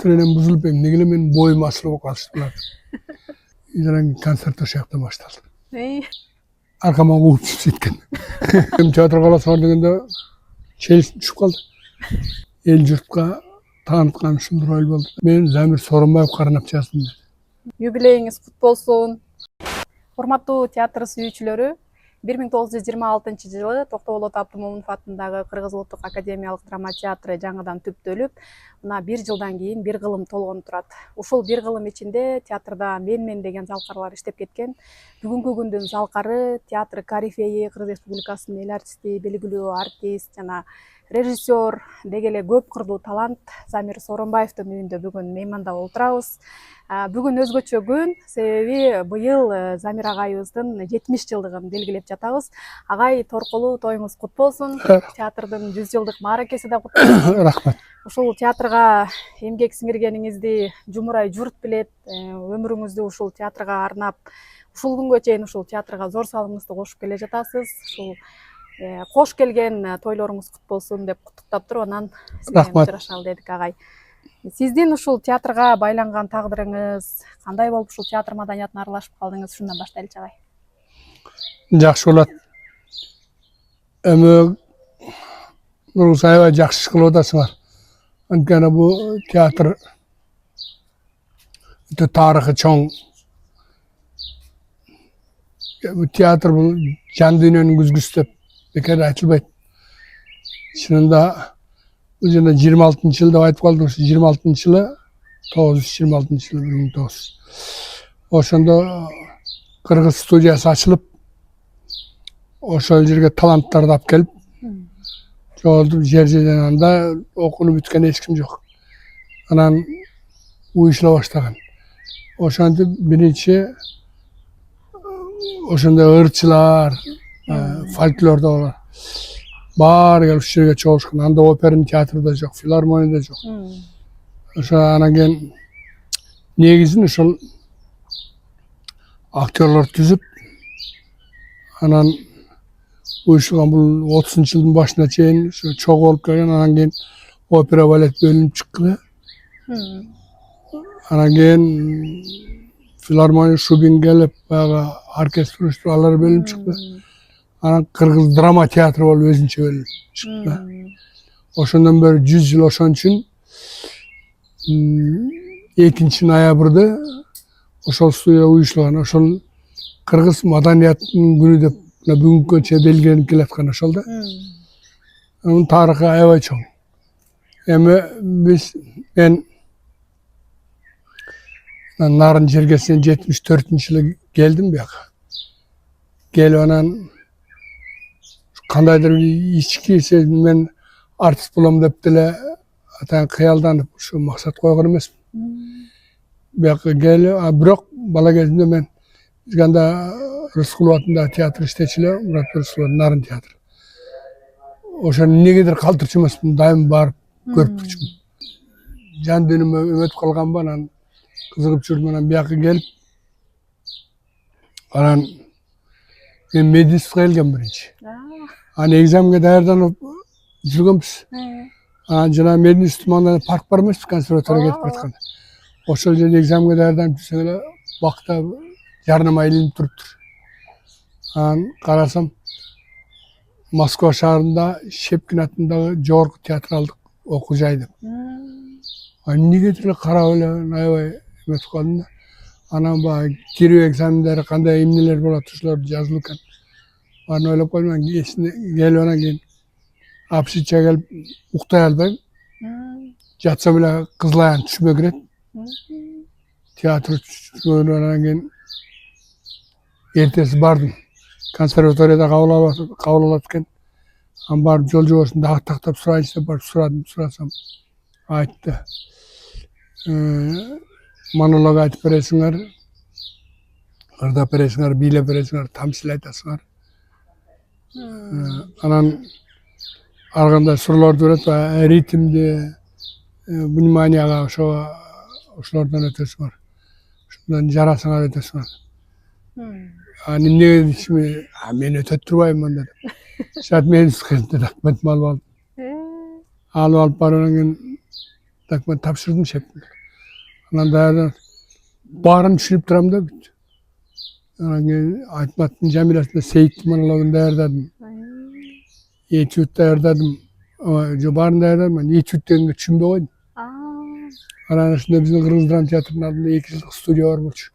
настроением бузулуп эмне эле менин боюм асылып калыштылар. Изранин концерт ошол жакта башталды. Аркама кууп сөйткөн. Театр каласыңар дегенде челси түшүп калды. Эл журтка тааныткан ушундай роль болду. Мен Замир Сооронбаев карынап жаздым. Юбилейиңиз кут болсун. Урматтуу театр сүйүүчүлөрү, 1926 Токтогул Абдымомунов атындагы Кыргыз Улуттук академиялык драма театры жаңыдан түптөлүп, мына 1 жылдан кийин 1 кылым толгону турат. Ушул 1 кылым ичинде театрда мен деген залкарлар иштеп кеткен. Бүгүнкү күндүн залкары театр корифеи, Кыргыз Республикасынын эл артисти, белгилүү артист жана режиссер деги эле көп кырлуу талант Замир Сооронбаевдин үйүндө бүгүн мейманда болуп турабыз. Бүгүн өзгөчө күн, себеби быйыл Замир агайыбыздын 70 жылдыгын белгилеп жатабыз. Агай, торкулуу тоюңуз кут болсун. Театрдын 100 жылдык мааракеси да кут болсун. Рахмат. Ушул театрга эмгек сиңиргениңизди жумурай журт билет. Өмүрүңүздү ушул театрга арнап, ушул күнгө чейин ушул театрга зор салымыңызды кошуп келе жатасыз. Ушул кош келген тойлоруңуз кут болсун деп куттуктап туруп, анан учурашалы дедик агай. Сиздин ушул театрга байланган тагдырыңыз кандай болуп ушул театр маданиятына аралашып калдыңыз? Ушундан баштайлычы агай. Жакшы болот. Эми Нургул аябай жакшы иш кылып атасыңар. Анткени бул театр өтө тарыхы чоң. Театр бул жан дүйнөнүн күзгүсү деп бекер айтылбайт. Чынында бул жана 26-жылы деп айтып калдым. 26-жылы 926-жылы 1900. Ошондо Кыргыз студиясы ачылып, ошол жерге таланттарды алып келип, жолдуп жерден анда окууну бүткөн эч ким жок. Анан уюшула баштаган. Ошентип биринчи ошондой ырчылар, фольклордогулар баары келип ушул жерге чогулушкан. Анда оперный театр да жок, филармония да жок. Ошо анан кийин негизин ошол актерлор түзүп, анан уюшулган бул 30-жылдын башына чейин ошо чогуу болуп келген. Анан кийин опера балет бөлүнүп чыкты. Анан кийин филармония Шубин келип, баягы оркестр алар бөлүнүп чыкты. Анан Кыргыз драма театры болуп өзүнчө бөлүнүп чыкты. Ошондон бери 100 жыл ошон үчүн 2-ноябрда ошол студия уюшулган. Ошол Кыргыз маданиятынын күнү деп бүгүнкү чейин белгиленип келаткан ошол да. Анын тарыхы аябай чоң. Эми мен Нарын жергесинен 74-жылы келдим бияка. Келип анан кандайдыр ички сезим, мен артист болом деп деле атаң кыялданып ушу максат койгон эмесмин. Бияка келип, бирок бала кезимде мен анда Рыскулов атындагы театр иштечү эле, Мурат Рыскулов Нарын театры. Ошону эмнегедир калтырчу эмесмин, дайым барып көрүп турчумун. Жан дүйнөмө өтүп калганбы, анан кызыгып жүрдүм. Анан бияка келип, анан мен мединститутка келгем биринчи. Анан экзаменге даярданып жүргөнбүз. Анан жана мединститут маңында парк бар эмеспи, консерваторияга кетип баратканда. Ошол жерде экзаменге даярданып жүрсөң эле бакта жарнама илинип туруптур. Анан карасам, Москва шаарында Щепкин атындагы жогорку театралдык окуу жай деп. Эмнегедир эле карап эле аябай өтүп калдым да. Анан баягы кирүү экзамендери кандай эмнелер болот, ошолорду жазылып экен. Баарын ойлоп койдум. Эсине келип анан кийин апсичка келип уктай албайм. Жатсам эле кызыл аян түшүмө кирет. Театр түшүмө анан кийин эртеси бардым. Консерваторияда кабыл алат экен. Анан барып жол жобосун тактап сурайынчы деп барып сурасам, айтты. Монолог айтып бересиңер, ырдап бересиңер, бийлеп бересиңер, тамсил айтасыңар. Анан ар кандай суроолорду берет, ритмди, вниманияга ошолордон өтөсүңөр. Ошондон жарасыңар өтөсүңөр. Анан эмне дешими, мен өтөт турбаймын анда деп. Шат мен документти алып алдым. Алып барып анан кийин Так ben tapşırdım şepini. Anam dayadan bağırın düşünüp duram da büt. Aytmatın Camilasında Seyit Manalov'un dayardadım. Etüt dayardadım. Bağırın dayardadım. Ben etüt degenge düşünbe koydum. Anam üstünde bizim Kırgız Dram Tiyatrı'nın adında 2 yıllık stüdyo var bulmuş.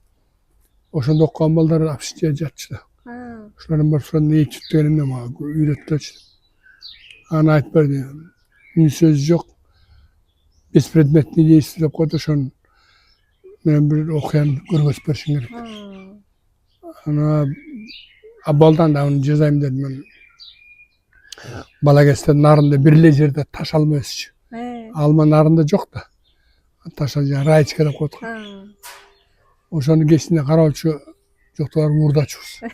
Oşanda okuyan ballar apsişçiye jatçıda. Şuların bir sırada etüt degenim de bana ürettiler. Ana aytberdi. Ün söz yok. Biz predmetini de istedip koydu şun. Men bir okuyan Kırgız berşin gerek. Ana abaldan da onu cezayım dedim ben. Bala geçti narında birle jerde taş almayız. Alma narında yok da. Taş alacağım. Rayçkada koyduk. Oşanı geçtiğinde karalçı yoktular murda çıksın.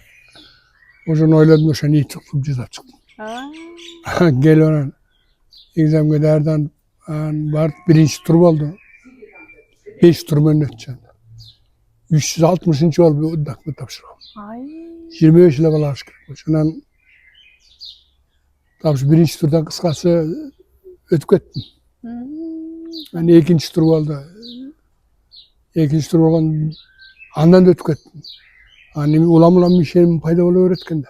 Oşanı oyladım oşanı iyi çıktım cezap çıktım. Gel onun. Egzamga derden var birinci tur oldu. 5 tur men öteceğim. 360. yol bir udakma tapşırım. 25 yıla bala aşkı. Şundan tapşı birinci turdan kıskası ötüp ettim. Ben ikinci tur oldu. İkinci tur olgan andan da ötüp ettim. Annemi ulam bir şeyin payda olu öğretken de.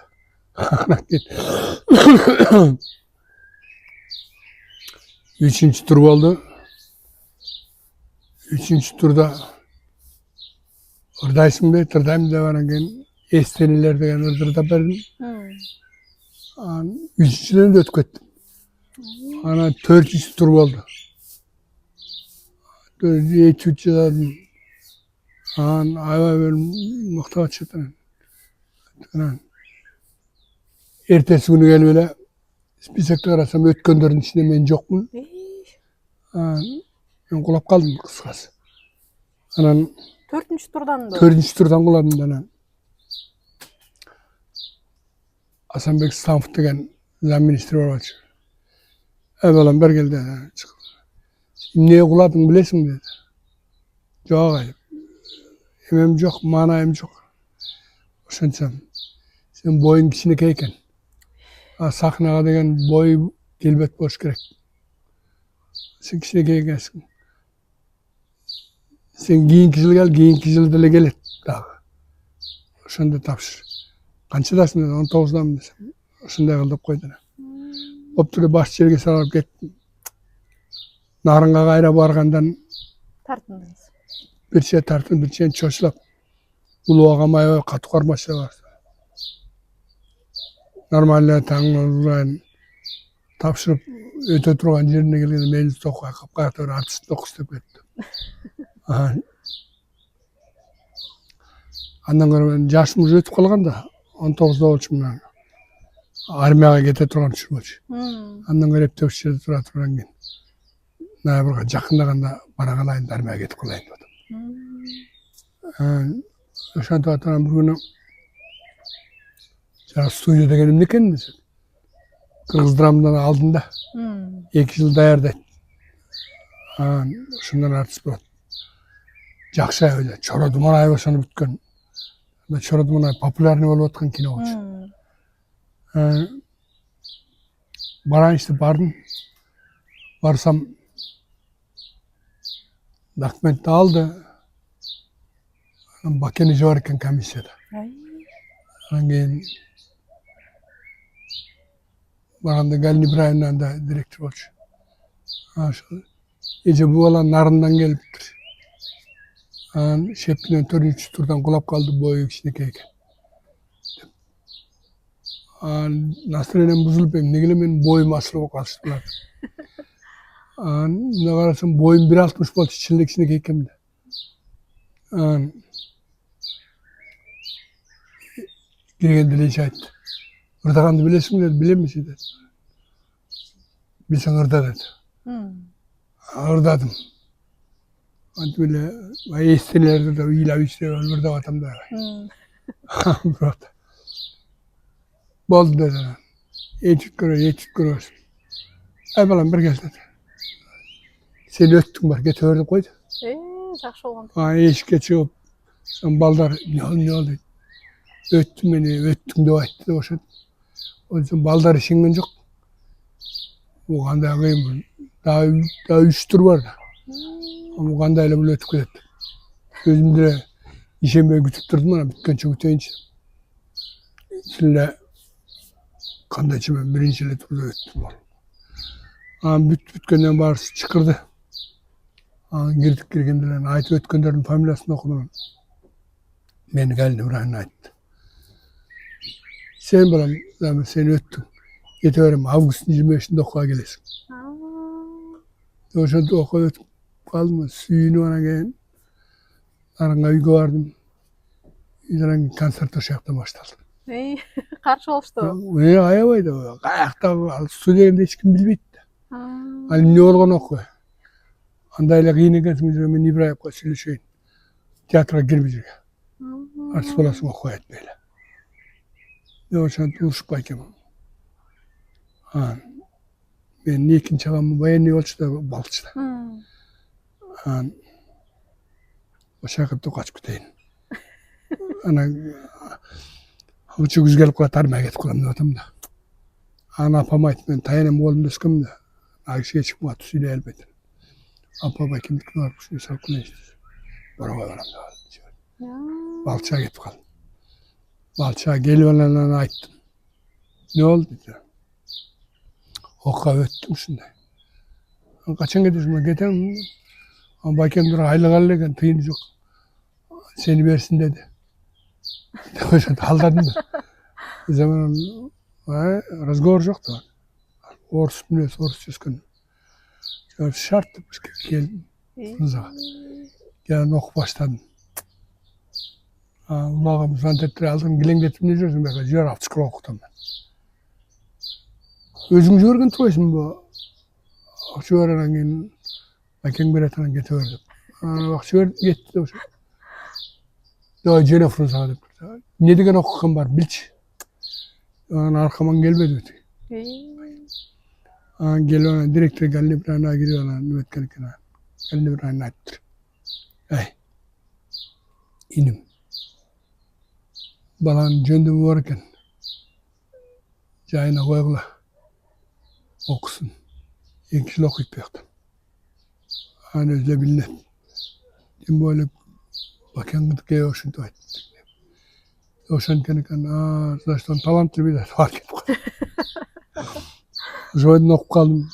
Üçüncü tur oldu. Üçüncü turda Irdaysın be, tırdayım da var gen esteniler degen ırdırda berdim. Üçüncüden de ötüp ettim. Ana 4. tur oldu. Etüt jazadım. Ayva benim muhtaç çıktı. Ertesi günü gel böyle spisakta karasam ötkenlerin içinde men jokmun. Ben kulap kaldım kıskası. Anan 4. turdan da. 4. turdan kuladım da. Hasanbek Stanford degen zam ministri var açı. Evvelan bir geldi. Neye kuladın bilesin dedi. Yok ayıp. Emem yok, manayım yok. Oşançam. Sen boyun kiçinekeyken. Sahnaga degen boy kelbet boş gerek. Sen kiçinekeykensin. Sen kийinки yıl gel, kийинки yıl dele gelet. Oşanda tapşır. Kançadasın dedi, 19'dan desem. Oşanda kıldıp koydun. Opturu baş yerge sarıp kettim. Narınga gayra bargandan Tartındınız. bir şey tartın, bir şey çoşlap. Ulu ağamaya katı kormaşa var. Normalde tanrıların tapşırıp öte turgan yerine gelgende meclis tokuğa kapkayakta bir artist tokus deyip ettim. Andan sonra ben yaşımız ötüp kalganda 19'da oluşumdan armiyaga kete turgan çürmöç. Andan sonra hep töküşerde tura turgan gen. Naya jakındaganda bana kalayın da armiyaga ketip kalayın dedim. Oşanta atanan bir günü stüdyo degenim neken desin. Kırgız Dram'dan aldığında 2 yıl dayardı. Şundan artist bırak. Jakşay öyle. Çora duman ayı başanı bütken. Çora duman ayı popülerni olup atkan kino olmuş. Bana işte bardım. Varsam dokument aldı. Bakeni jovarken komisyada. Hangi baranda Galin İbrahim'den de direktör olmuş. Gece bu olan narından geliptir. Şepli'nin 4. turdan kulap kaldı boyu içindekeyken. Nasrenem buzulup ne gelin benim boyum asılıp kalıştılar. Ne karasın boyum 1.60 volt içindekeyken de. Girgen dileyçe etti. Irdagandı bilesin dedi, bilemeysin dedi. Bilsen ırda dedi. Irdadım. Anti böyle estilerde de ila işte ırda vatamda. Burada. Boldu dedi. Etüt görüyorsun. Evvelan bir gel dedi. Seni öttün var, getirdim koydu. Жақсы болған. Eşikке çıkıp, sen baldar ne oldu? Öttün beni, öttün de ayttı. O yüzden baldar işingen yok. O kanda kıyım. Daha 3 tur var da. Ama kandayla böyle ötüp gidetti. Gözümde işemeye kütüp durdum ama bitkençe küteyince. İçinde kanda içime birinciyle turda öttüm. Bütkenden barısı çıkırdı. Girdik girgendiler. Ait ötkenlerin familyasını okudum. Beni geldi Ibrahim'e aitti. Sen balam, seni öttüm. Yeterim, Ağustos'un 25'inde okuğa gelesin. Oşada okuğa ötüp kaldım. Suyunu ona gelin. Aranga uygu vardım. İzleyen kanser taşıyakta başladı. Karşı oluştu. Ayabaydı. Ayakta su degende hiç kim bilmeydi. Ali ne olgan okuyor. Andayla kıyını kesmeyecek. Ben İbrahim'e söyleşeyim. Tiyatra girmeyecek. Artık olasın okuyor etmeyle. Ne olsa duruşup bakayım. Ben ne ikinci ağamı bayan ne olsa da balçıda. O şakıp da kaç küteyin. Ana uçuk gelip kula tarmaya git kulam diyorum da. Ana apama etmen tayanım oğlum dösküm de. Akşaya çıkmadı suyla elbette. Apama kimlik var bu sarkına işte. Bana varam da. Balçağa git kaldım. Balçağa geliyorlarına aittim. Ne oldu diyor. Okuğa öttüm şimdi. Kaçan gidiyorsun? Gidelim. Ama bakayım dur haylıgallıken tıyını yok. Seni versin dedi. Haldadım da. O zaman razgovor yoktu. Orus biliyoruz, Orus yüzgün. Şarttı geldim. Gelen oku başladım. Ulağım zantetleri aldım, gilengetim ne diyorsun be? Jör haftıskıra okudum ben. Özüm jörgün tuvaysın bu. Akçı öğrenen gelin, bakın bir etanan getirdim. Akçı öğrenen gitti de. Daha jene fırsadım. Ne degen okukan var, bilç. Arkaman gelmedi ötü. Geliyorlar, direktör geldi bir ana giriyorlar, nüvet gerekine. Geldi bir ana attır. İnim. Balan jöndüm varken, cayına koyakla okusun. İnkişil okuyup yaktım. Özle bilnet. Dem böyle bakyan gıdık gaya oşun da ettim. Oşun keneken, zaştan talantlı bir de fark ettim. Zoydun okup kaldım.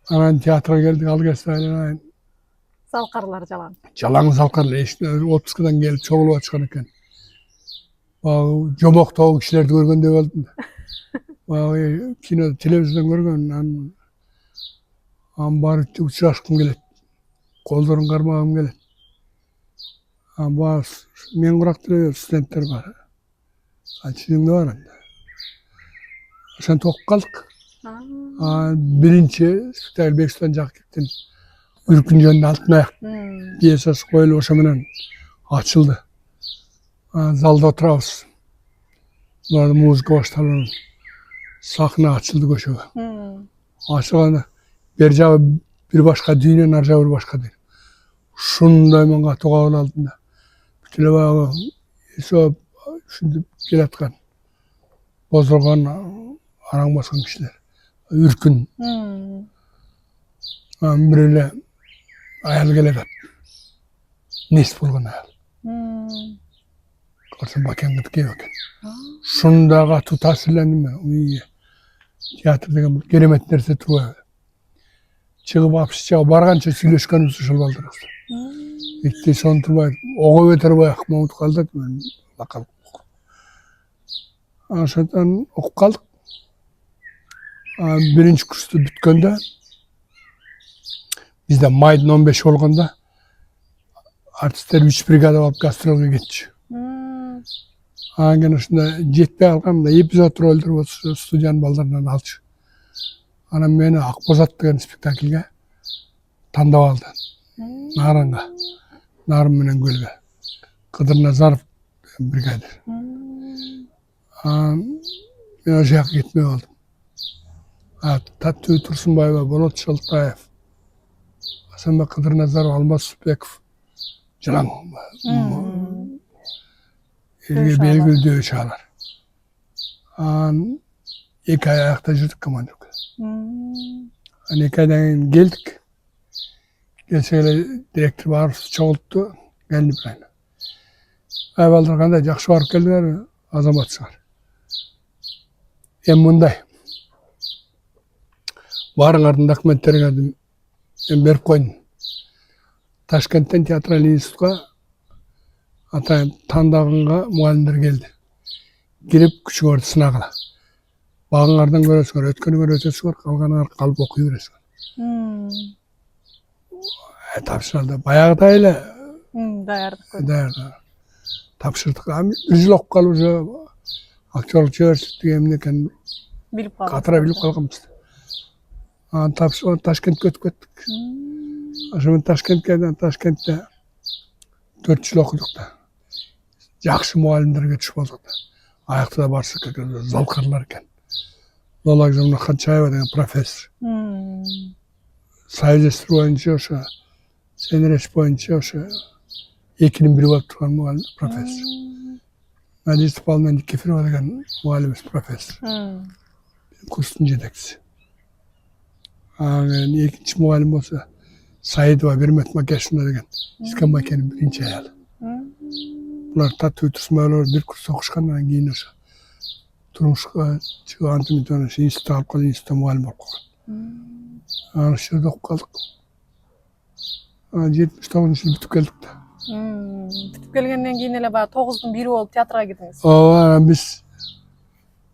Anan tiyatra geldik, Algestay'la. Salkarlar jalan. Jalan salkarlar. İşte 30 kıdan gelip çoğuluğa çıkarken. Jomok tavuk kişilerdi görgende kaldım da. Kino, televizyondan görgen. Bari uçraşkım gelet. Kollarım karmağım gelet. Men kuraktırıyor, studentler var. Sizin de var. Sen tokup kaldık. Birinci spektakl Bekistan jak gittin. Ürkün jönde altın ayak. Piyesası koyulu oşamından açıldı. Zalda oturabız. Burada muzika başladı. Sahne açıldı koşuyor. Açıldı. Bercağı bir başka düğüne, narcağı bir başka düğüne. Şunda hemen katı kağıl altında. Bütüle bağı, şimdi geletken. Bozulgan, arang baskan kişiler. Ürkün. Birine ayal gelet. Nes bulgan ayal. Karşı bakyan gıdık yokken. Şundağa tutasırlandım ben. Tiyatrdaki geremet nerse turuyor. Çıkıp apışçağa bargança söyleşken üstü şılbaldırız. İkti son turbaydı. Oğa öter bayak Mahmut kaldık. Bakalım. Aşağıdan okup kaldık. Birinci kursta bütkende. Bizde maydın 15 olganda artistler 3 brigada alıp gastrolga geçti. Gene şunda jetpe algam da epizod roldur o studiyan baldarından alçı. Anam beni Akbozat degan spektaklga tandap aldı. Naranga. Narım menen Gölge. Kıdır Nazarov brigadir. Ben o жаққа gitmey oldum. Tatlı Tursunbayeva, Bolot Çaltayev, Hasanbek Kıdır Nazarov, Almaz Süpekov. Jalan. Elge belgili dövüş ağlar. 2 ay ayakta жүрдік командировка. 2 aydan geldik. Келсе эле директор баарыбызды чогултту, келди бирайын. Балдар кандай жакшы барып келдиңерби, азаматсыңар. Эми мындай. Баарыңардын документтериңерди мен берип койдум. Ташкенттен театралдык институтка атайын тандагынга мугалимдер келди. Кирип күчүңөрдү сынагыла. Багыңардан көрөсүңөр, өткөнүңөр өтөсүңөр, калганыңар калып окуй бересиңер. Тапшырды. Баягыдай эле даярдык. Тапшырдык. Бир жыл окуп калып уже актерлук чеберчилик эмне экенин билип калдык. Катара билип калганбыз. Тапшырып Ташкентке өтүп кеттик. Ошомен Ташкентте 4 жыл окудук да. Жакшы мугалимдерге түшүп алдык да. Аякта да барсак экен, залкарлар экен. Лола Ханчаева деген профессор. Союз боюнча ошо Сенереш боюнча ошо 2-нин 1 болуп турган мугалим профессор. Надежда Павловна Никифорова деген мугалимибиз профессор. Курстун жетекчиси. Анан экинчи мугалим болсо Саидова Бермет Макешина деген Искен Макенин биринчи аялы. Булар татуу турсунбайлар бир курс окушкандан кийин ошо турмушка чыгып антимитон ошо институт алып калып институтта мугалим болуп калган. Анан ошол жерде окуп калдык. 79-жылы бүтүп келдик да. Бүтүп келгенден кийин эле баягы 9-дун 1 болуп театрга кирдиңиз. Ооба, биз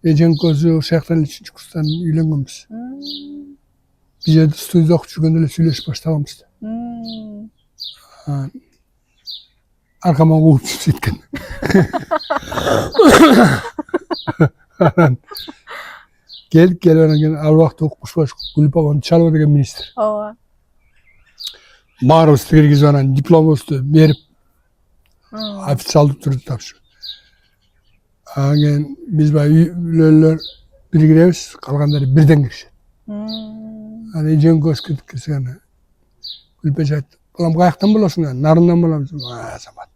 эжең көзү ошол жактан 3-үнчү курстан үйлөнгөнбүз. Биз жерде студияда окуп жүргөндө эле сүйлөшүп баштаганбыз. Аркама кууп жеткен. Келип анан кийин ал убакта укмушбаш Гүлбаган Чалова деген министр. Ооба. Баарыбызды киргизип анан дипломубузду берип официалдуу түрдө тапшырып. Анан кийин биз баягы үйлөлөр бир киребиз, калгандары бирден киришет. Анан эжең көз кирсең Гүлбеж айтты: "Балам каяктан болосуң?" "Нарындан болом." Азамат.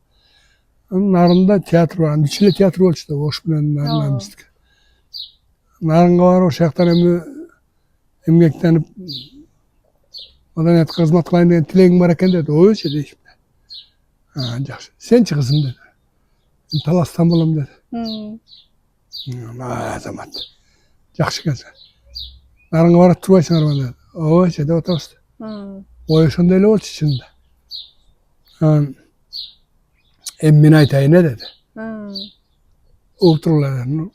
Нарында театр бар. Анда эле театр болчу да, Ош менен Нарынбыздыкы. Нарынга барып ошол жактан эми эмгектенип маданиятка кызмат кылайын деген тилегиң бар экен деди. Ойчу дейишим. Жакшы. Сенчи кызым деди. Мен Таластан болом деди. Азамат. Жакшы экенсиң. Нарынга барып турбайсыңарбы деди. Ойчу деп атабыз. Ой ошондой эле болчу чынында. Эми мен айтайын деди. Угуп тургула деди.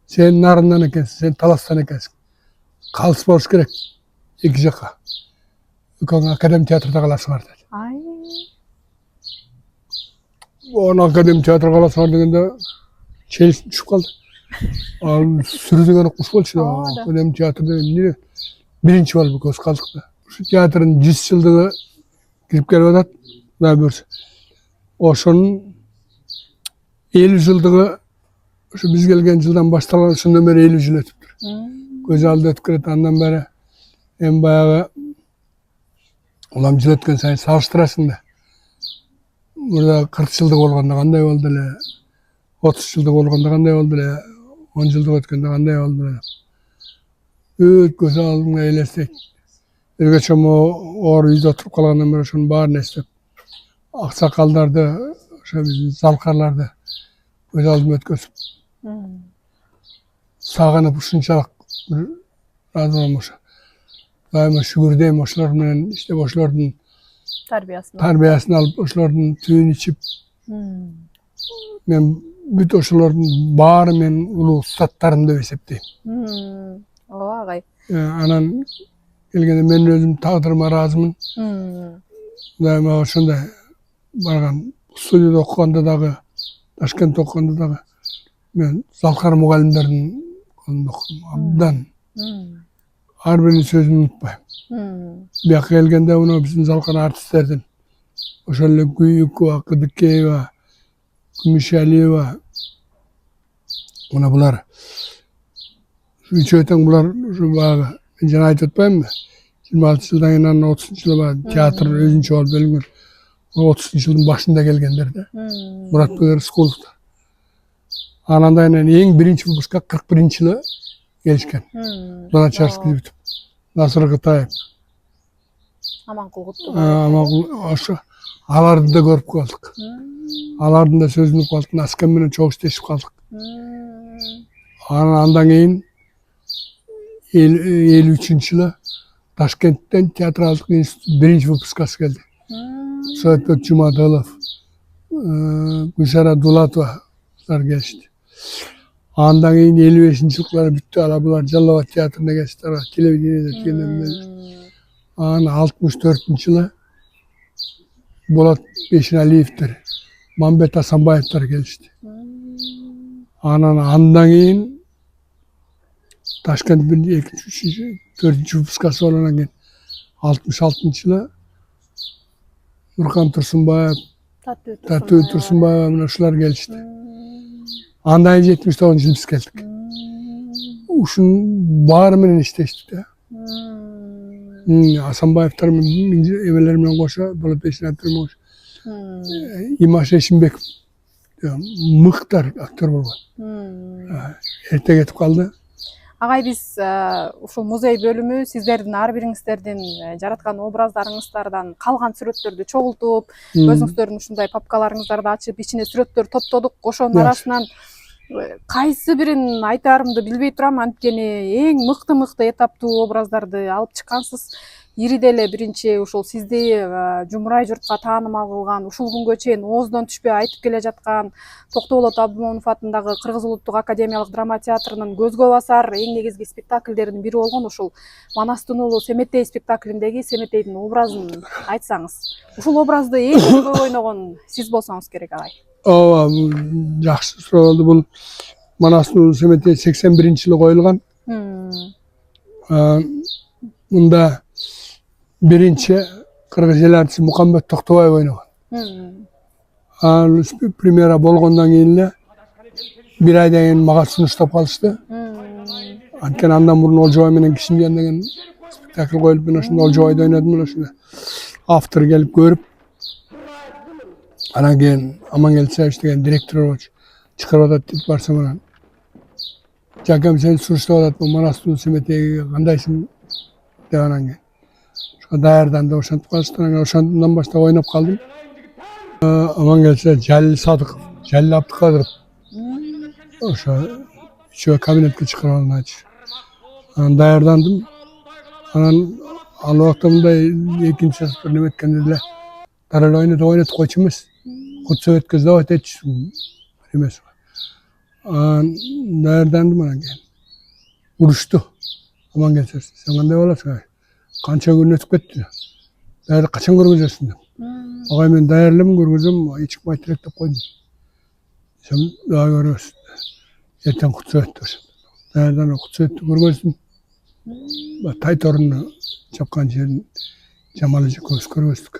Сен Нарындан экенсиң, сен Таластан экенсиң. Калыс болуш керек. Эки жакка. Экөөң академ театрда каласыңар деди. Оны академ театрда каласыңар дегенде челиси түшүп калды. Ал сүрү деген окуш болчу да. Академ театрда эмне? Биринчи болуп көз калдык да. Ушу театрдын 100 жылдыгы кирип келип атат. Кудай буйрса. Ошонун 50 жылдыгы ошо биз келген жылдан башталган, ошондон бери 50 жыл өтүптүр. Көз алдыда өтүп келет. Андан бери эми баягы улам жыл өткөн сайын салыштырасың да. Мурда 40 жылдык болгондо кандай болду эле, 30 жылдык болгондо кандай болду эле, 10 жылдык өткөндө кандай болду эле. Көз алдыма элестейт. Эргече оор үйдө отуруп калгандан бери ошонун баарын эстеп, аксакалдарды, ошо биздин залкарларды көз алдыма өткөзүп, сагынып ушунчалык бир разы ошо. Дайыма шүгүр дейм, ошолор менен иштеп, ошолордун тарбиясын алып, ошолордун түбүн ичип, мен бүт ошолордун баары менин улуу устаттарым деп эсептейм. Ооба агай. Анан келгенде мен өзүм тагдырыма ыраазымын. Дайыма ошондой барган студияда окуганда дагы, Ташкентте окуганда дагы мен залкар мугалимдердин колунда окудум. Абдан. Ар биринин сөзүн унутпайм. Бияка келгенде мына биздин залкар артисттердин ошол эле Гүйүкова, Кыдыкеева, Күмүшалиева, мына булар үчөө тең булар ушу баягы мен жана айтып атпаймынбы? 26 жылдан кийин анан 30 жылда театр өзүнчө болуп бөлүнгөн. 30 жылдын башында келгендер да. Муратбек Рыскуловдор. Андан кийин эң биринчи выпуска 41-жылы келишкен. Луначарский бүтүп, Насыр Кытаев, Аманкул Куттубаев. Аманкул ошо аларды да көрүп калдык. Алардын да сөзүн угуп калдык. Аскан менен чогуу иштешип калдык. Андан кийин 53-жылы Ташкенттен театралдык институт биринчи выпускасы келди. Советбек Жумадылов, Гүлшара Дулатовалар келишти. Андан кийин 55-жылкылар бүттү. Ала булар Жалал Абад театрына келишти. Телевидениеде келди. Анан 64-жылы Болот Бешеналиевдер, Мамбет Асанбаевдер келишти. Андан кийин Ташкент 2-3 4-cü выпускасы болгондон кийин 66-жылы Нуркан Турсунбаев, Татуу Турсунбаева менен ушулар келишти. Андан кийин 79-жылы биз келдик. Ушунун баары менен иштештик да. Асанбаевдер менен эмелер менен кошо, Болот Бешеналиевдер менен кошо. Имаш Эшимбеков мыктар актер болгон. Эрте кетип калды. Агай, биз ушул музей бөлүмү сиздердин ар бириңиздердин жараткан образдарыңыздардан калган сүрөттөрдү чогултуп, өзүңүздөрдүн ушундай папкаларыңыздарды ачып, ичине сүрөттөр топтодук. Ошонун арасынан кайсы бирин айтаарымды билбей турам, анткени эң мыкты этаптуу образдарды алып чыккансыз. Ириде эле биринчи ушул сизди жумурай журтка таанымал кылган, ушул күнгө чейин ооздон түшпөй айтып келе жаткан Токтоболот Абдымомунов атындагы Кыргыз Улуттук академиялык драма театрынын көзгө басар эң негизги спектакльдеринин бири болгон ушул Манастын уулу Семетей спектаклиндеги Семетейдин образын айтсаңыз. Ушул образды эң көп ойногон сиз болсоңуз керек, агай. Ооба, жакшы суроо болду. Бул Манастын уулу Семетей 81-жылы коюлган. Мында биринчи кыргыз эл артисти Мукамбет Токтобаев ойногон. Премьера болгондон кийин эле бир айдан кийин мага сунуштап калышты. Анткени андан мурун Олжобай менен Кишимжан деген спектакль коюлуп, мен ошондо Олжобайда ойнодум. Ошондо автор келип көрүп, анан кийин Амангелдиев деген директор болчу. Чыгарып атат деп барсам, анан жакем сени сунуштап атат, Манастын Семетейге кандайсың деп анан кийин даярданды, ошентип калышты. Ошондон баштап ойноп калдым. Амангелдиев, Жалил Садыков, Жалил Абдыкадыров ошо үчөө кабинетке чыгарып алып айтыш. Анан даярдандым. Анан ал убакта мындай экинчи сыныптар неме эткенде эле дарылы ойнотуп койчу эмес. Худсоветке сдавать этчү эмес. Анан даярдандым, анан кийин урушту. Амангелдиев, сен кандай болосуң? Канча күн өтүп кетти. Даярды качан көргөзөсүң деп. Агай, мен даярл элем, көргөзөм, эч ким айтыр элек деп койдум. Сен дагы көрөсүң. Эртең Кутсоветте ошо. Даярданып Кутсоветте көргөздүм. Тайторунду чапкан жерин Жамал эжекебиз көргөздүк.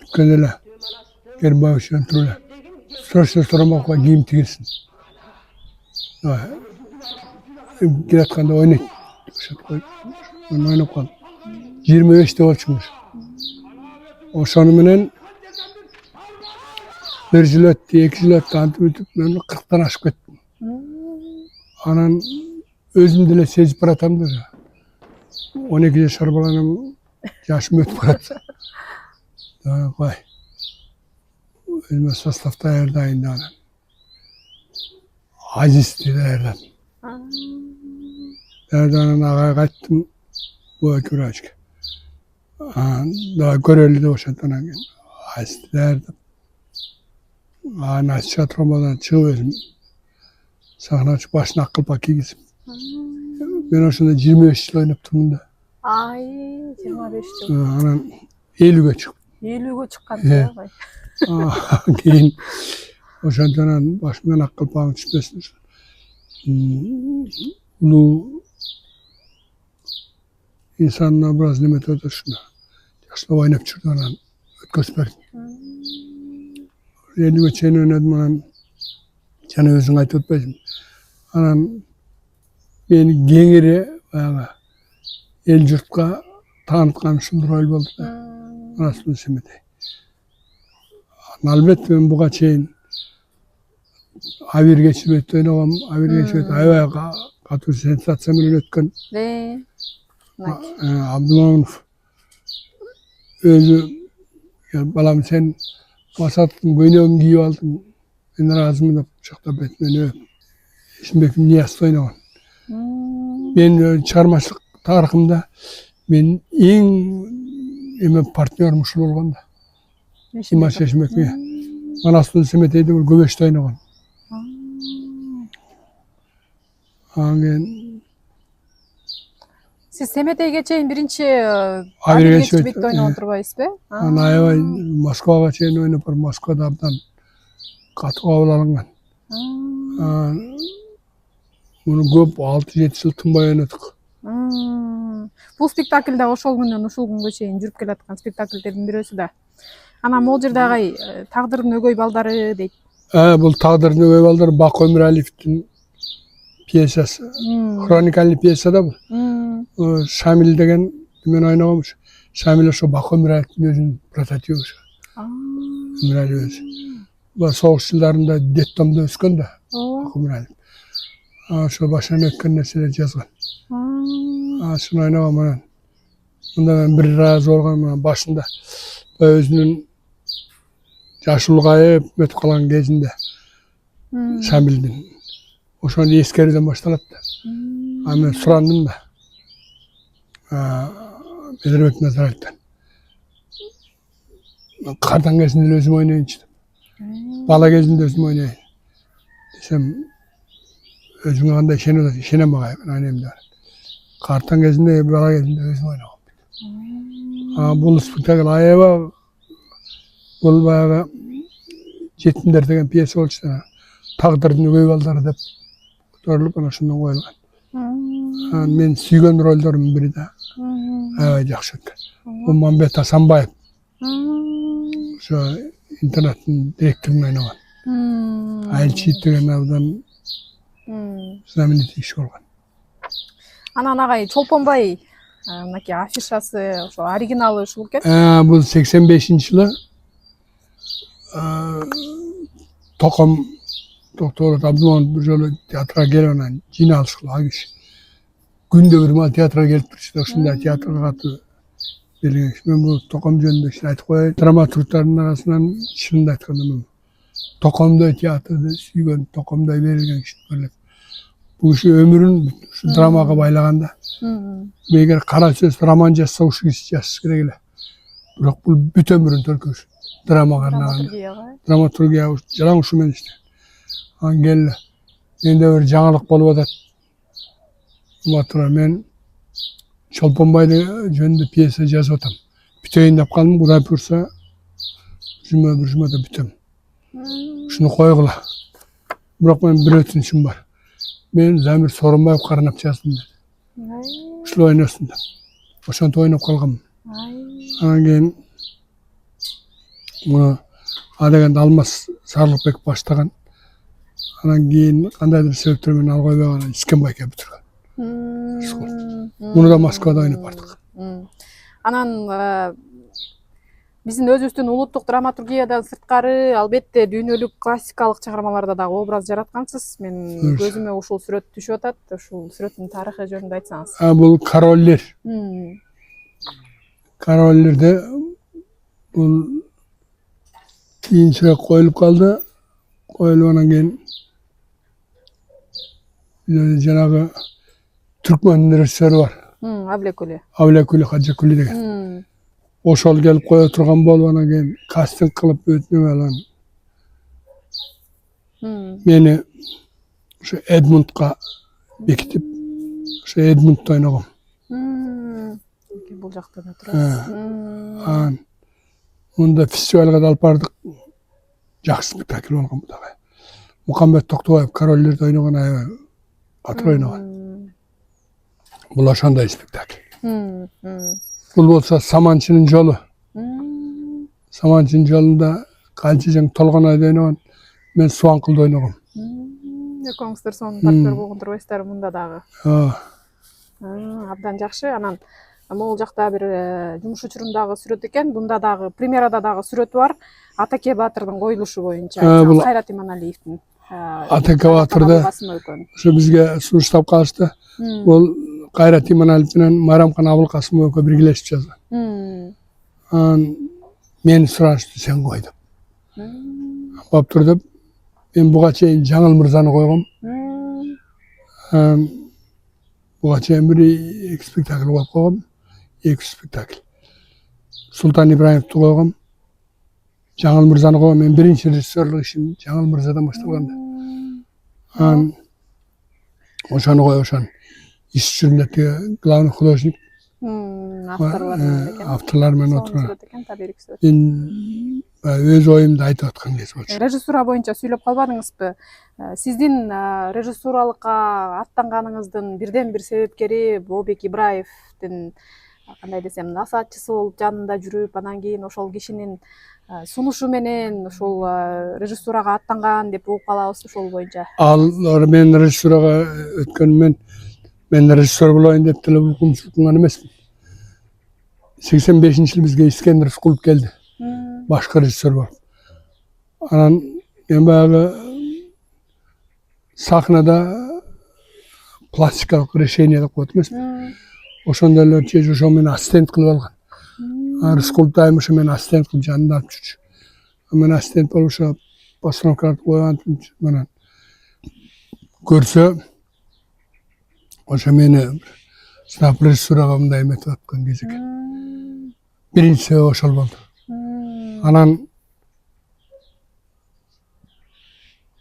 Бүткөн эле Керимбаев ошон туруп эле срочно Соромбаковго кийим тигилсин. Келатканда ойнойт. Мен ойноп калдым. 25'te болчумуш. Ошону менен 1 жыл өттү, 2 жыл өттү, антип өтүп мен 40'tan ашып кеттим. Анан өзүм деле сезип баратам да. 12 жашар баланын жашым өтүп барат. Кой. Өзүмө состав даярдайын да анан. Азизди даярдадым. Даярданып агайга айттым, bu vurachga. Daha görevli de ошентен анан кийин Азизди даярдап. Анан театрдан чыгып өзүм сахначы башына ак кылпак кийгизип. Мен ошондо 25 жыл ойноп турмун да. Ай, 25 жыл. Анан 50'ге чыгып. 50'ге чыккан агай. Кийин ошентен анан башымдан ак кылпагым түшпөсүн. Улуу insanın obrazı nemet ошону жакшылап ойноп жүрдү, анан өткөзүп бердим. 50'ге чейин ойнодум, анан жана өзүң айтып атпайсың. Анан мени кеңири баягы эл журтка тааныткан ушул роль болду да. Манастын Семетей. Албетте мен буга чейин Авир Кечибетти ойногом. Авир Кечибет аябай катуу сенсация менен өткөн. Абдымомунов өзü balam sen Masаттың көйлегін киіп алдың, мен разымын деп құшақтап бетінен өп. Ешімбектің Ниязды ойнаған. Мен шығармашылық тарихымда мен ең партнерім ушул болгон да. Имаш Ешімбек. Манастың Семетейде бір Көбешті ойнаған. Сиз Семетейге чейин биринчи Адилбекти ойноп турбайсызбы? Аябай Москвага чейин ойноп барып, Москвада абдан катуу кабыл алынган. Муну көп 6-7 жыл тынбай ойнодук. Бул спектакль да ошол күндөн ушул күнгө чейин жүрүп келаткан спектакльдердин бирөөсү да. Анан могул жерде агай Тагдырдын өгөй балдары дейт. Бул Тагдырдын өгөй балдары Бак Өмүралиевдин пьесасы. Хроникальный пьеса да бул. Шамил деген мен ойногом. Шамил ошо Бак Өмүралиевдин өзүнүн прототипи ошо. Өмүралиев өзү. Бул согуш жылдарында детдомдо өскөн да. Бак Өмүралиев. Ошо башынан өткөн нерселерди жазган. Ошону ойногом анан. Мында мен бир разы болгон башында өзүнүн жашы улгайып өтүп калган кезинде Шамилдин ошону эскерүүдөн башталат да. Мен сурандым да. Бедербек Назараевден. Кардан кезинде эле өзүм ойнойнчу деп. Бала кезинде өзүм ойнойн. Десем, өзүңө кандай ишенип атасың? Ишенем ага, мен ойнойм деп. Кардан кезинде, бала кезинде өзүм ойногом. Бул спектакль аябай бул баягы жетимдер деген пьеса болчу да. Тагдырдын өгөй балдары деп көтөрүлүп, анан ошондон коюлган. Мен сүйгөн ролдордун бири да. Аябай жакшы өткөн. Бул Мамбет Асанбаев. Ошо интернаттын директорун ойногон. Айылчиев деген абдан знаменитый киши болгон. Анан агай Чолпонбай мынакей афишасы ошо оригиналы ушул экен. Бул 85-жылы Током доктор Абдулманов бир жолу театрга келип анан жыйналышкыла киши. Күндө бир мал театрга келип турчу, ушундай театрга катуу келген. Мен бул Током жөнүндө ишин айтып коеюн. Драматургдардын арасынан чынын айтканда мен Токомдой театрды сүйгөн, Токомдой берилген киши көрүп. Бул киши өмүрүн ушу драмага байлаганда. Эгер кара сөз роман жазса ушу киши жазыш керек эле. Бирок бул бүт өмүрүн төркөш. Драмага арнаган. Драматургия жалаң ушу менен иштеген. Келди. Менде бир жаңылык болуп атат. Мен Чолпонбайды жөнүндө пьеса жазып атам. Бүтөйүн деп калдым, Кудай буйрса бір жумада бүтөм. Ушуну койгула. Бирок мен бир өтүнүчүм бар. Мен Замир Сооронбаев карынап жаздым деди. Ушул ойносун деп. Ошентип ойноп калгам. Анан кийин муну дегенде Алмаз Сарлыкбек баштаган. Анан кийин кандайдыр себептер менен ал койбой анан Искенбайке бүтүргөн. Муну да Москвада ойноп бардык. Анан биздин өзүбүздүн улуттук драматургиядан сырткары албетте дүйнөлүк классикалык чыгармаларда дагы образ жараткансыз. Мен көзүмө ушул сүрөт түшүп атат. Ушул сүрөттүн тарыхы жөнүндө айтсаңыз. Бул короллер. Короллерде бул кийинчерээк коюлуп калды. Коюлуп анан кийин жанагы Түркмөндүн режиссеру бар. Авлекули Хаджакули деген. Ошол келип кое турган болуп анан кийин кастинг кылып өтүнүп алган. Мени ошо Эдмундка бекитип, ошо Эдмундду ойногом. Бул жакта да турасыз. Мында фестивалга да алып бардык. Жакшы спектакль болгон бул дагы. Мукамбет Токтубаев короллерди ойногон аябай катуу ойногон. Бул ошондой спектакль. Бул болсо Саманчынын жолу. Саманчынын жолунда Калчыжың Толгонойду ойногон, мен Суаңкылды ойногом. Экөөңүздөр сонун партнер болгон турбайсыздар мында дагы. Абдан жакшы. Анан могул жакта бир жумуш учурундагы сүрөт экен. Бунда дагы премьерада дагы сүрөтү бар. Атаке Баатырдын коюлушу боюнча Кайрат Иманалиевдин. Атаке Баатырды ошо бизге сунуштап калышты. Бул Кайрат Иманалиев менен Майрамкан Абылкасымов экөө биргелешип жазган. Анан мени суранышты sen koy деп. Коюп тур деп, мен буга чейин Жаңыл мырзаны койгом. Буга чейин бир 2 спектакль коюп койгом. 2 спектакль. Султан Ибраевди койгом. Жаңыл мырзаны койгом. Мен биринчи режиссерлук ишим Жаңыл мырзадан башталганда. Анан ошону коюп ошон иш жүзүндө главный художник авторлар менен отуруп мен өз оюмду айтып аткан кез болчу. Режиссура боюнча сүйлөп калбадыңызбы? Сиздин режиссуралыкка аттанганыңыздын бирден бир себепкери Бообек Ибраевдин кандай десем насаатчысы болуп жанында жүрүп, анан кийин ошол кишинин сунушу менен ушул режиссурага аттанган деп угуп калабыз. Ошол боюнча. Мен режиссурага өткөнүмөн мен режиссер болоюн деп деле укмуштуган эмесмин. 85-жылы бизге Искендер Рыскулов келди. Башкы режиссер болуп. Анан мен баягы сахнада пластикалык решение деп коет эмесмин. Ошондо эле чеч ошо мени ассистент кылып алган. Рыскулов дайым ошо мени ассистент кылып жанында алып жүрчү. Мен ассистент болуп ошо постановкаларды коюп анан көрсө ошо мени сынап режиссурага мындай эметип аткан кез экен. Биринчи себеп ошол болду. Анан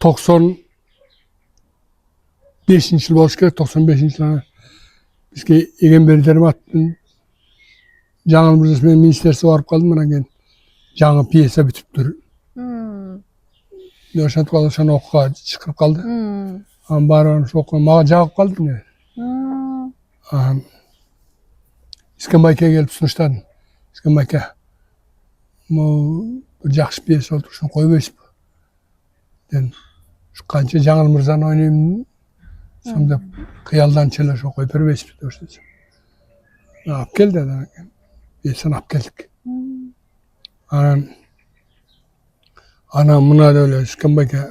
95-жыл болуш керек, 95-жылы бизге Эгембери Дерматтын Жаңыл мырзасы менен министерствого барып калдым, анан кийин жаңы пьеса бүтүптүр. Ошентип калып ошону окууга чакырып калды. Анан баары ошо окуган мага жагып калды. Анан Искен байке келип сунуштадым. Искен байке, могу бир жакшы пьеса болуп, ушуну койбойсузбу? Дедим. Канча Жаңыл мырзаны ойнойм сом деп кыялданчу эле ошо коюп бербейсизби деп. Алып кел деди. Пьесаны алып келдик. Анан мына деп эле Искен байке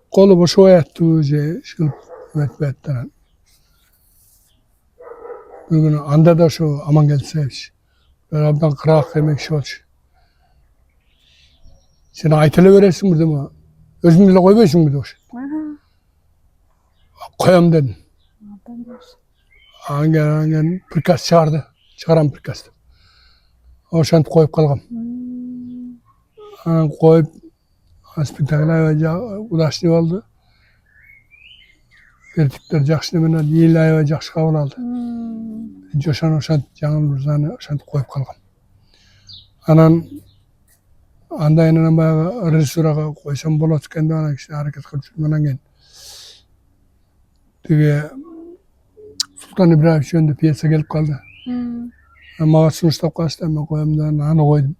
колу бошобой аттыбы же иш кылып эметпейт анан. Bir gün anda da şu Amangel Sevç. Abdan kırak yemek şey olmuş. Sen aytılı veresin burada mı? Özün bile koymuyorsun burada hoş. Koyam dedim. Angen prikaz çağırdı. Çıkaran prikaz. O şant koyup kalgam. Koyup spektakl ulaştı oldu. Erkekler жақсы менен ел аябай жақсы кабыл алды. Жошан ошант Жаңыл мырзаны ошантип коюп калгам. Анан андайынан баягы режиссурага койсом болот экен деп анан кичине аракет кылып жүрдүм. Анан кийин тиги Султан Ибраев жөнүндө пьеса келип калды. Мага сунуштап калышты, мен коем деп аны койдум.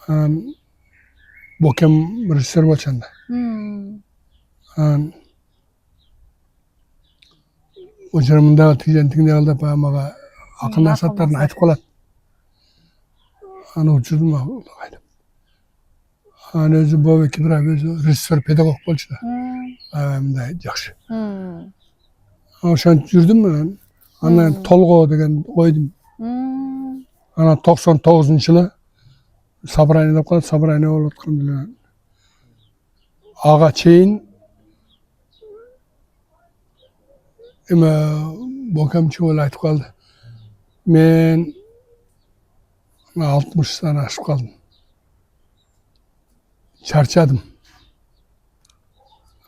Анан Бокем режиссер болчу анда. Ошо мындай тигиндей кылды деп мага акыл насааттарын айтып калат. Аны учурдум айтып. Анан өзү Бообек Ибраев өзү режиссер педагог болчу да. Мындай жакшы. Ошентип жүрдүм мен. Анан Толго деген койдум. Анан 99-жылы собрание деп калат, собрание болуп атканда ага чейин Бокем чоğul айтып калды. Мен 60'dan ашып калдым. Чарчадым.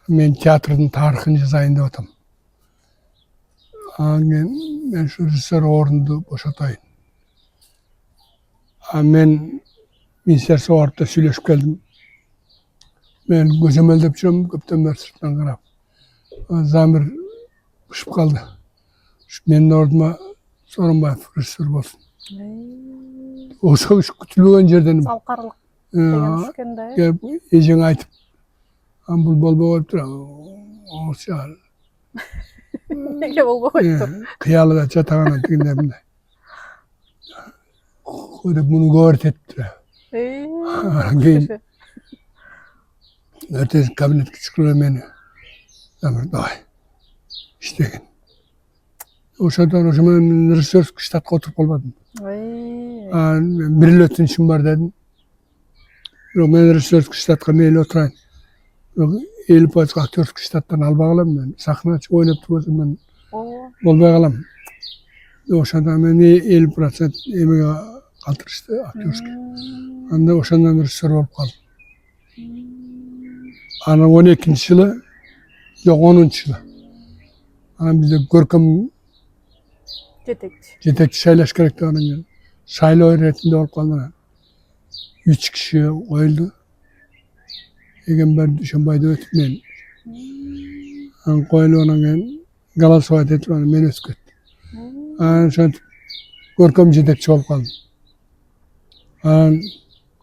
Мен театрдын тарыхын жазайын деп атам. Анан мен şu режиссер орунду бошотойн. Мен министерство барып да сүйлөшүп келдим. Мен көзөмөлдөп жүрөм, көптөн бери сырттан карап. Замир ұшып қалды. Менің ордыма Сооронбаев режиссер болсын. Ошо күтүлбөгөн жерден салкарлык деген түшкөн да. Эжең айтып, бул болбой коюптур. Ошо Неге болбой коюптур? Кыялыга жатаган тигиндей мындай. Койдуп муну көбөрт эптир. Кийин эртеси кабинетке чыкырып мени Замир давай иштеген. ошондон ошо менен режиссерский штатка отуруп калбадым. Бир эле өтүнүчүм бар дедим. Бирок мен режиссерский штатка мейли отурайын. Бирок 50% актерский штаттан албай калам мен. Сахнада ойноп турбасам мен болбой калам. Ошондо мен 50% эмеге калтырышты актерский. Анда ошондон режиссер болуп калдым. Анан 12-жылы, жок 10-жылы. Анан бизде көркөм жетекчи шайлаш керек деп анан шайлоо иретинде болуп калды. 3 киши коюлду. Эгембер Дүйшөнбайды өтүп мен. Анан коюлуп анан кийин голосовать этип анан мен өтүп кеттим. Анан ошентип көркөм жетекчи болуп калдым. Анан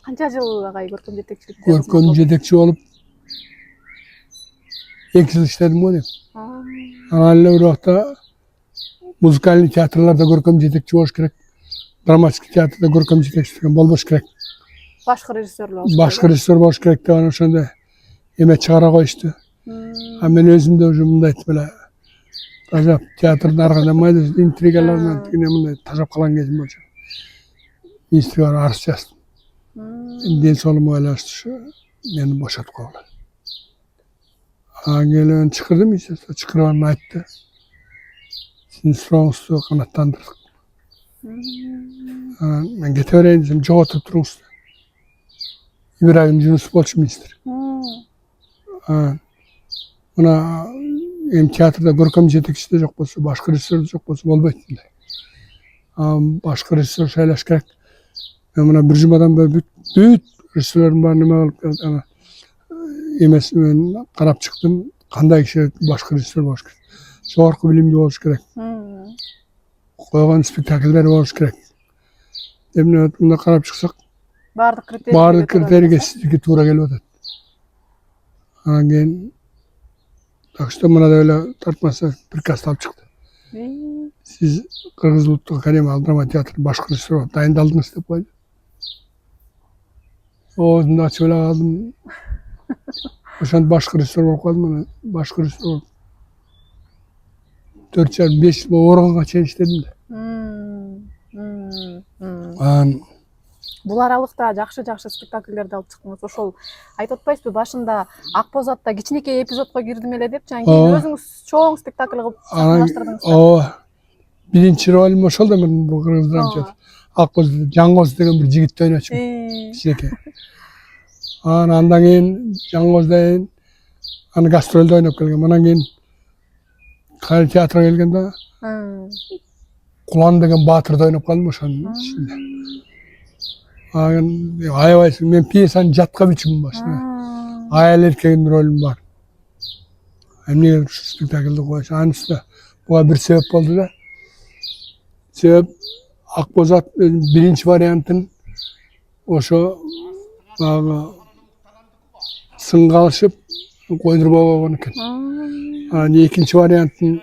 канча жыл агай көркөм жетекчилик? Көркөм жетекчи болуп 2 жыл иштедим го дейм. Анан эле бир убакта музыкальный театрларда көркөм жетекчи болуш керек. Драматический театрда көркөм жетекчи деген болбош керек. Башкы режиссер болуш керек. Башкы режиссер болуш керек деп анан ошондой эме чыгара коюшту. А мен өзүм да уже мындайтып эле тажап театрдын аркада майда интригалар менен тигине мындай тажап калган кезим болчу. Министрге арыз жаздым. Ден соолугума байланыштуу мени бошотуп койгула. Анан келип чакырдым, чакырып анан айтты. Сиздин сурооңузду канааттандырдык. Мен кете берейин десем, жок отуруп туруңуз. Ибрагим Жунусов болчу министр. Мына эми театрда көркөм жетекчи да жок болсо, башкы режиссер жок болсо болбойт эле. Башкы режиссер шайлаш керек. Мен мына бир жумадан бери бүт режиссерлердин баарын неме кылып анан эмесин мен карап чыктым. Кандай киши башкы режиссер болуш керек? Жогорку билимдүү болуш керек. Койгон спектакльдер болуш керек. Эмне мында карап чыксак, баардык критерийге сиздики туура келип атат. Анан кийин так что мына деп эле тартмаса приказ алып чыкты. Сиз Кыргыз Улуттук академиялык драма театрынын башкы режиссери болуп дайындалдыңыз деп койду. Оозумду ачып эле калдым. Ошентип башкы режиссер болуп калдым. Башкы режиссер болуп 4,5 жыл оорганга чейин иштедим да. Бул аралыкта жакшы спектакльдерди алып чыктыңыз. Ошол айтып атпайсызбы, башында Ак боз атта кичинекей эпизодко кирдим эле депчи, анан кийин өзүңүз чоң спектакль кылып сахналаштырдыңыз. Биринчи ролум ошол да мен бул Кыргыз драма театры. Ак боз Жаңгоз деген бир жигитти ойночумун. Кичинекей. Андан кийин Жаңгоздон аны гастролдо ойноп келгем. Анан кийин Кайра театрга келгенде Кулан деген баатырды ойноп калдым ошонун ичинде. Аябайсың, мен пьесаны жатка бичимин башына. Аял эркегинин ролум бар. Эмнеге ушу спектакльди коюш? Анын үстүнө буга бир себеп болду да. Себеп Ак боз ат биринчи вариантын ошо баягы сынга алышып койдурбой койгон экен. Анан экинчи вариантын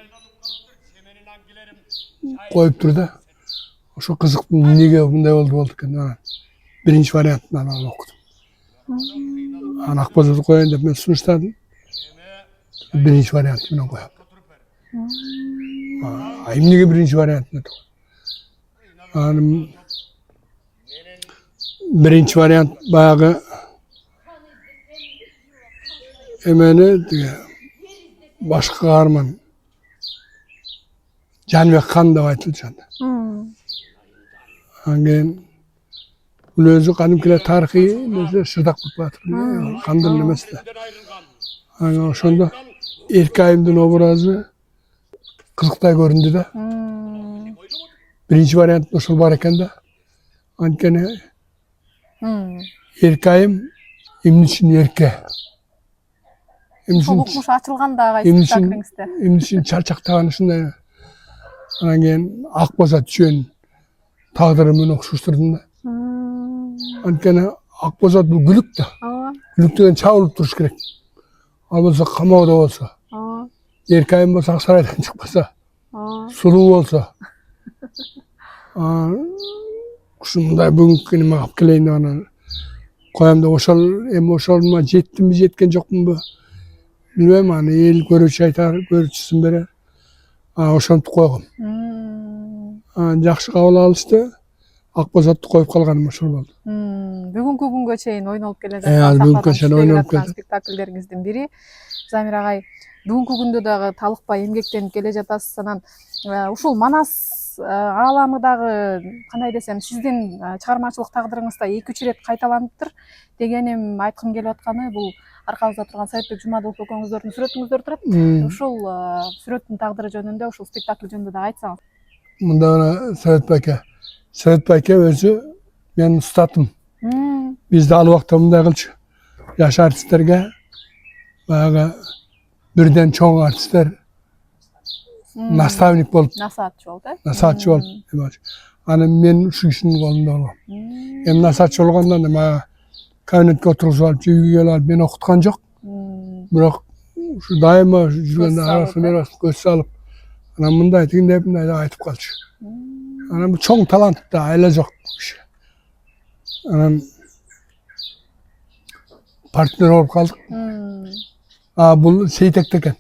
коюп тур да. Ошо кызыктуу эмнеге мындай болду экен. Анан биринчи вариантын анан окудум. Анан Ак бозду коеюн деп мен сунуштадым. Биринчи вариант менен коем. Эмнеге биринчи вариант деп. Анан биринчи вариант баягы эмени башкы каарман Жанбек хан деп айтылчу анда. Анан кийин бул өзү кадимки эле тарыхый Шырдак баатыр хандын эмеси да. Анан ошондо Эркайымдын образы кызыктай көрүндү да. Биринчи вариант ошол бар экен да. Анткени Эркайым эмне үчүн эрке? Укмуш ачылганда агай спектаклиңизде. Эмне үчүн чарчактаган ушундай. Анан кийин Ак боз ат жөн тагдыры менен окшоштурдум да. Анткени Ак боз ат бул күлүк да. Күлүк деген чабылып туруш керек. Ал болсо камоодо болсо. Эркайым болсо ак сарайдан чыкпаса. Сулуу болсо. Ушундай бүгүнкү неме алып келейин деп анан коем деп ошол эми ошолума жеттимби жеткен жокмунбу билбейм, аны эл көрүүчү айтар, көрүүчүсүн берер. Ошентип койгом. жакшы кабыл алышты. Ак бозотду коюп калганым ошол болду. Бүгүнкү күнгө чейин ойнолуп келе Азыр бүгүнкү чейин ойноп жаткан спектакльдериңиздин бири. Замир агай, бүгүнкү күндө дагы талыкпай эмгектенип келе жатасыз. Анан ушул Манас ааламы дагы кандай десем, сиздин чыгармачылык тагдырыңызда 2-3 ирет кайталаныптыр дегеним айткым келип атканы, бул аркабызда турган Саатбек Жумадылов экөөңүздөрдүн сүрөтүңүздөр турат. Ушул сүрөттүн тагдыры жөнүндө, ушул спектакль жөнүндө дагы айтсаңыз. Мында Саатбек аке өзү менин устатым. Бизде ал убакта мындай кылчу. Жаш артисттерге баягы бирден чоң артисттер наставник болуп, Насаатчы болуп, насаатчы болуп. Анан мен ушу кишинин колунда болгом. Эми насаатчы болгондон мага кабинетке отургузуп алып, үйгө келип алып, мени окуткан жок. Бирок ушу дайыма жүргөндө арасына көз салып, анан мындай тигиндей мындай деп айтып калчу. Анан бул чоң талант да айла жок киши. Анан партнер болуп калдык. Бул Сейтек экен.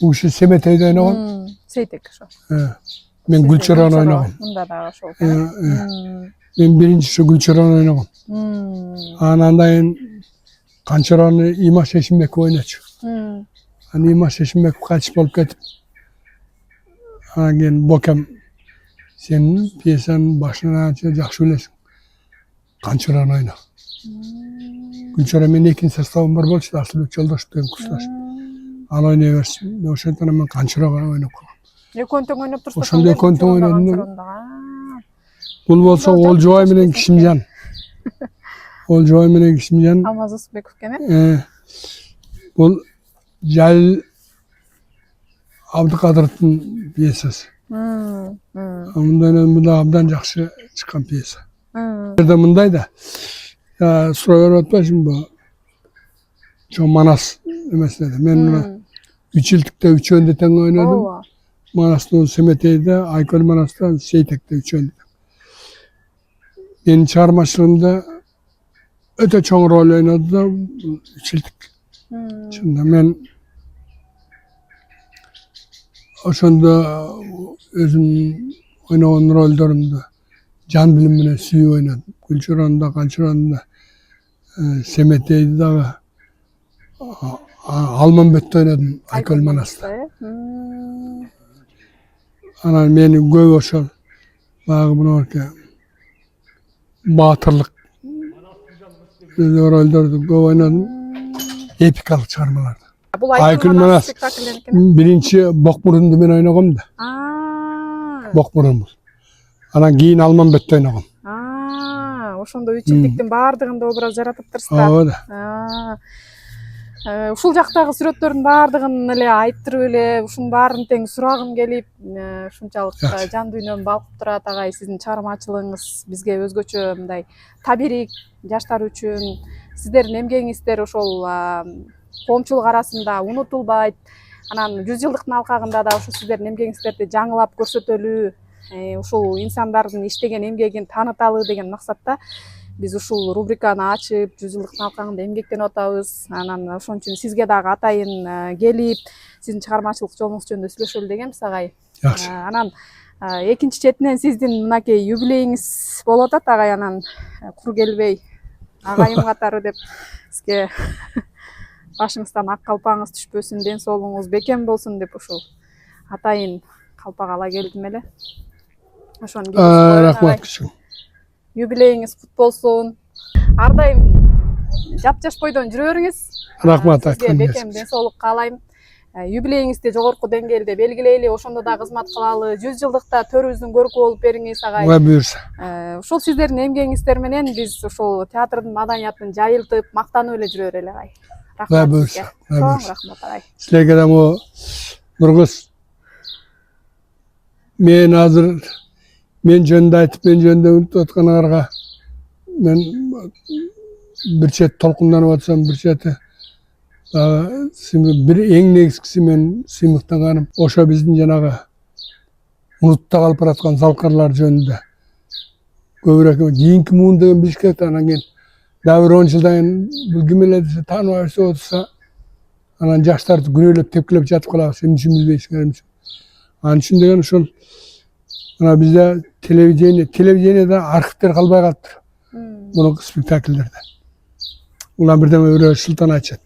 Бул киши Семетейде ойногон. Сейтек ошо. Мен Гүлчөрөнү ойногом. Мында дагы ошол. Мен биринчиси Гүлчөрөнү ойногом. Андан кийин Канчарону Имаш Шешимбеков ойночу. Анан Имаш Шешимбеков кайтыш болуп кетип, анан кийин Бокем, сен пьесанын башынан жакшы билесиң. Канчарону ойно. Гүлчөрө менин экинчи составым бар болчу, Асылбек Жолдошев деген курсташ. Ал ойной берсин. Ошондон мен Канчарого ойноп калгам. Экөө тең ойноп турсуңар. Ошондо экөө тең ойнодум. Бул болсо Олжобай менен Кишимжан. Олжобай менен Кишимжан. Алмаз Усбеков экен. Бул Жалил Абдыкадыровдун пьесасы. Мындай абдан жакшы чыккан пьеса. Мындай да суроо берип атпайсыңбы? Чоң Манас эмесине. Мен мына 3 жылдыкта үчөөндө тең ойнодум. Манастын Семетейде, Айкөл Манаста, Сейтекте үчөөндө. Менин чыгармачылыгымда өтө чоң роль ойноду да 3 жылдык. Чында мен ошондо өзүм ойногон ролдорумду жан билим менен сүйүп ойнодум. Гүлчөрөндө, Канчарондо, Семетейде дагы Алмамбетте ойнодум, Айкөл Манаста. Анан мени көп ошол баягы мынакей баатырлык ролдорду көп ойнодум. Эпикалык чыгармаларды. Айкөл Манас биринчи Бокмурунду мен ойногом да. Бокмурун. Анан кийин Алмамбетте ойногом. Ошондо 3 жылдыктын баардыгында образ жаратыптырсыздар. Ооба. Ушул жактагы сүрөттөрдүн баардыгын эле айттырып эле, ушунун баарын тең сурагым келип, ушунчалык жан дүйнөм балкып турат. Агай, сиздин чыгармачылыгыңыз бизге өзгөчө мындай табирик, жаштар үчүн сиздердин эмгегиңиздер ошол коомчулук арасында унутулбайт. Анан 100 жылдыктын алкагында да ошо сиздердин эмгегиңиздерди жаңылап көрсөтөлү, ушул инсандардын иштеген эмгегин тааныталы деген максатта биз ушул рубриканы ачып 100 жылдыктын алкагында эмгектенип атабыз. Анан ошон үчүн сизге дагы атайын келип, сиздин чыгармачылык жолуңуз жөнүндө сүйлөшөлү дегенбиз агай. Жакшы. Анан экинчи четинен сиздин мынакей юбилейиңиз болуп атат агай. Анан кур келбей агайым катары деп сизге башыңыздан ак калпаңыз түшпөсүн, ден соолугуңуз бекем болсун деп ушул атайын калпак ала келдим эле. Ошону рахмат кичине. Юбилейиңиз кут болсун. Ар дайым жап-жаш бойдон жүрө бериңиз. Рахмат айткан. Сизге бекем ден соолук каалайм. Юбилейиңизди жогорку деңгээлде белгилейли, ошондо да кызмат кылалы. 100 жылдыкта төрүбүздүн көркү болуп бериңиз агай. Ой буюрса. Ушул сиздердин эмгегиңиздер менен биз ушул театрдын маданиятын жайылтып, мактанып эле жүрө берели агай. Рахмат сизге. Чоң рахмат агай. Силерге да могу Нургуз, мен азыр мен жөнүндө айтып, мен жөнүндө үнүтүп аткандарга мен бир чет толкунданып атсам, бир чети бир эң негизгиси мен сыймыктанганым ошо биздин жанагы унутта калып бараткан залкарлар жөнүндө көбүрөөк кийинки муун деген билиш керек. Анан кийин дагы бир 10 жылдан кийин бул ким эле десе, тааныбай берсе отурса, анан жаштарды күнөөлөп тепкилеп жатып калабыз. Эмне үчүн билбейсиңер, эмне үчүн? Ал үчүн деген ошол Mına bizde televizyonda arxivler kalbay kalıptır. Bunun spektakllerde. Ulan birden öyle Sultan açat.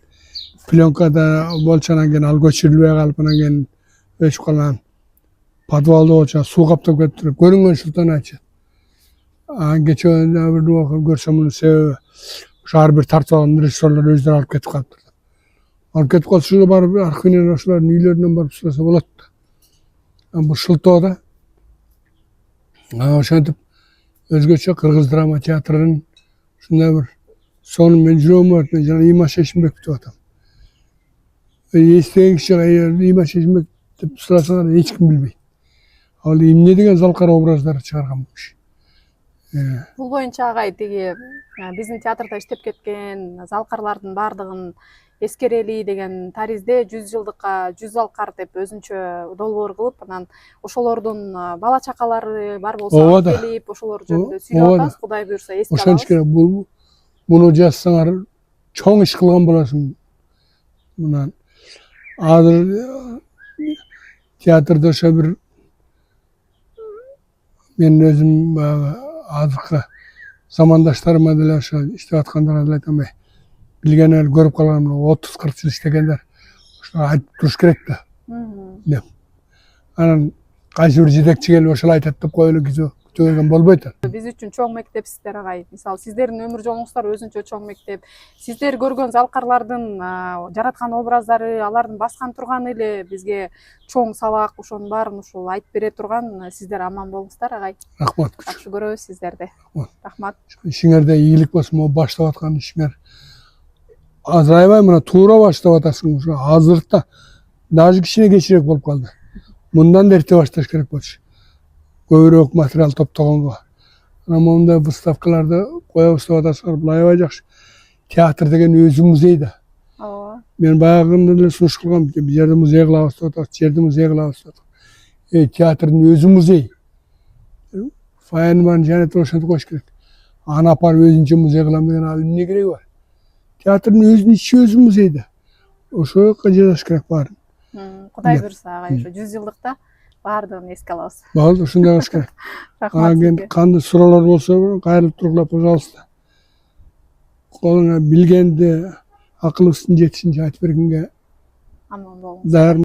Plonkada bolçanan gen al göçürülüye kalıp anan gen öçüp kalan padvalda olça su kaptap getirip görüngen Sultan açat. Geçen bir duvar görsem bunu sebebi şahar bir tartışan restoranlar özleri alıp ketip kalıptır. Alıp ketip kalıp şurada barıp arxivler oşuların üylerinden barıp sırası bolat. Bu Şıltoğda oşantip özgöçe Kırgız drama teatrının şunday bir sonun men жүрөгүм бар жана Имаш Эшимбек деп атам. Естіген киши Имаш Эшимбек деп сұрасаңар ешкім билбейт. Ал эмне деген залкар образдар чыгарган бұл киши. Бул боюнча агай тиги биздин театрда иштеп кеткен залкарлардын баардыгын эскерели деген таризде 100 жылдыкка 100 залкар деп өзүнчө долбоор кылып, анан ошолордун бала чакалары бар болсо келип, ошолор жөнүндө сүйлөп атабыз. Кудай буйрса эске алабыз. Ошончо керек буну жазсаңар чоң иш кылган болосуң. Мынан азыр театрда ошо бир мен өзүм азыркы замандаштарыма деле ошо иштеп аткандарга деле айтам, билген эл көрүп калган 30-40 жыл иштегендер ошо айтып туруш керек да деп. Анан кайсы бир жетекчи келип ошол айтат деп коюп эле күтөбөгөн болбойт. Биз үчүн чоң мектеп сиздер агай. Мисалы, сиздердин өмүр жолуңуздар өзүнчө чоң мектеп. Сиздер көргөн залкарлардын жараткан образдары, алардын баскан турганы эле бизге чоң сабак, ошонун баарын ушул айтып бере турган. Сиздер аман болуңуздар агай. Рахмат. Жакшы көрөбүз сиздерди. Рахмат. Ишиңерде ийгилик болсун, могу баштап аткан ишиңер азырайбай мына туура баштап атасың. Ушу азыркта даже кичине кечирээк болуп калды. Мындан да эрте башташ керек болчу. Көбүрөөк материал топтогонго. Анан мондай выставкаларды коебуз деп атасыңар, бул аябай жакшы. Театр деген өзү музей да. Ооба. Мен баягында эле сунуш кылгам, бул жерде музей кылабыз деп атабыз, жерде музей кылабыз деп атабыз. Театрдын өзү музей. Фаяны баарын жанатып ошентип коюш керек. Аны апарып өзүнчө музей кылам деген ал эмне кереги бар? Театрдын өзүнүн ичи өзү музей да. Ошого жазыш керек баарын. Кудай буйрса агай, ошо 100 жылдыкта баардыгын эске алабыз. Болду, ушундай кылыш керек. Рахмат сизге. Кандай суроолор болсо кайрылып туруңлар, пожалуйста. Колуңа билгенди акылыбыздын жетишинче айтып бергенге Аман болуңуз. даярмын.